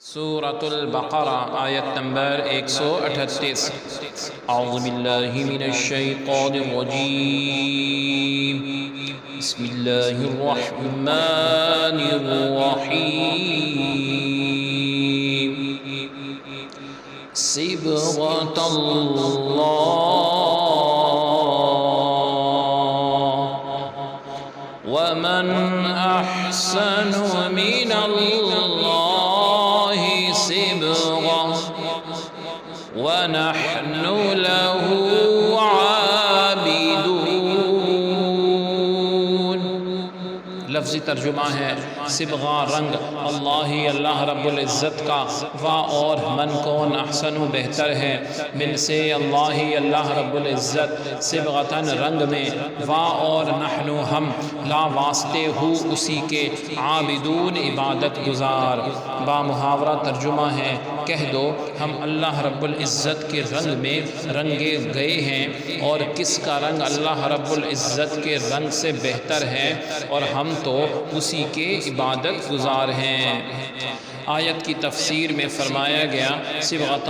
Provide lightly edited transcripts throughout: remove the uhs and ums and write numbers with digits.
سورة البقرہ آیت نمبر 138۔ اعوذ باللہ من الشیطان الرجیم، بسم اللہ الرحمن الرحیم۔ صبغۃ اللہ ومن احسن من اللہ وَنَحْنُ لَهُ عَابِدُونَ۔ لفظی ترجمہ ہے صبغہ رنگ اللہ رب العزت کا، وا اور من کون احسن و بہتر ہے من سے اللہ رب العزت صبغتاً رنگ میں، وا اور نحن ہم لا واسطے ہو اسی کے، عابدون عبادت گزار۔ با محاورہ ترجمہ ہے کہہ دو ہم اللہ رب العزت کے رنگ میں رنگے گئے ہیں، اور کس کا رنگ اللہ رب العزت کے رنگ سے بہتر ہے، اور ہم تو اسی کے عبادت گزار ہیں۔ آیت کی تفسیر میں فرمایا گیا صبغۃ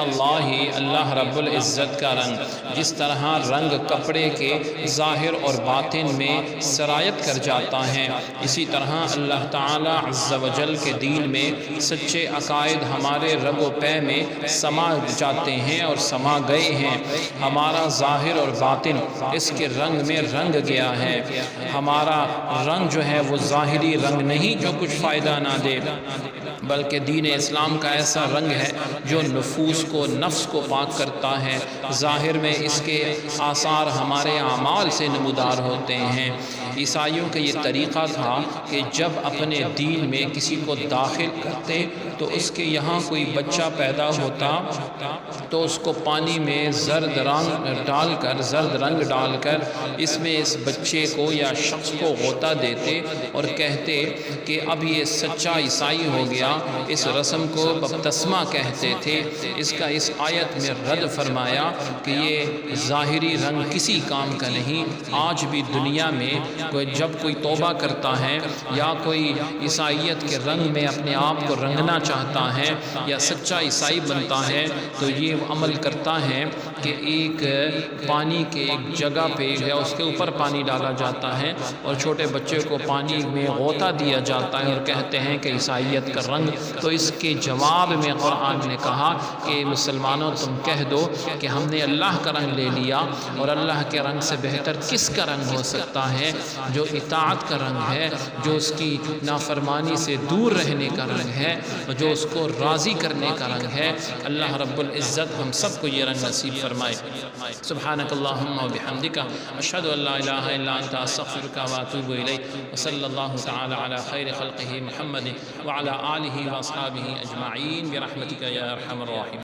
اللہ رب العزت کا رنگ، جس طرح رنگ کپڑے کے ظاہر اور باطن میں سرایت کر جاتا ہے، اسی طرح اللہ تعالی عز و جل کے دین میں سچے عقائد ہمارے رگ و پے میں سما جاتے ہیں اور سما گئے ہیں۔ ہمارا ظاہر اور باطن اس کے رنگ میں رنگ گیا ہے۔ ہمارا رنگ جو ہے وہ ظاہری رنگ نہیں جو کچھ فائدہ نہ دے، بلکہ دین اسلام کا ایسا رنگ ہے جو نفوس کو نفس کو پاک کرتا ہے۔ ظاہر میں اس کے آثار ہمارے اعمال سے نمودار ہوتے ہیں۔ عیسائیوں کا یہ طریقہ تھا کہ جب اپنے دین میں کسی کو داخل کرتے تو اس کے یہاں کوئی بچہ پیدا ہوتا تو اس کو پانی میں زرد رنگ ڈال کر اس میں اس بچے کو یا شخص کو غوطہ دیتے اور کہتے کہ اب یہ سچا عیسائی ہو گیا۔ اس رسم کو بپتسمہ کہتے تھے۔ اس کا اس آیت میں رد فرمایا کہ یہ ظاہری رنگ کسی کام کا نہیں۔ آج بھی دنیا میں جب کوئی توبہ کرتا ہے یا کوئی عیسائیت کے رنگ میں اپنے آپ کو رنگنا چاہتا ہے یا سچا عیسائی بنتا ہے تو یہ عمل کرتا ہے کہ ایک پانی کے ایک جگہ پہ یا اس کے اوپر پانی ڈالا جاتا ہے اور چھوٹے بچے کو پانی میں غوطہ دیا جاتا ہے اور کہتے ہیں کہ عیسائیت کا رنگ۔ تو اس کے جواب میں قرآن نے کہا کہ مسلمانوں تم کہہ دو کہ ہم نے اللہ کا رنگ لے لیا، اور اللہ کے رنگ سے بہتر کس کا رنگ ہو سکتا ہے؟ جو اطاعت کا رنگ ہے، جو اس کی نافرمانی سے دور رہنے کا رنگ ہے، جو اس کو راضی کرنے کا رنگ ہے۔ اللہ رب العزت ہم سب کو یہ رنگ نصیب فرمائے۔ سبحانک اللہم و بحمدک، اشہد ان لا الہ الا انت، استغفرک و اتوب الیک، وصلی اللہ تعالی علی خیر خلقہ محمد وعلی آلہ واصحابہ اجمعین برحمتک یا ارحم الراحمین۔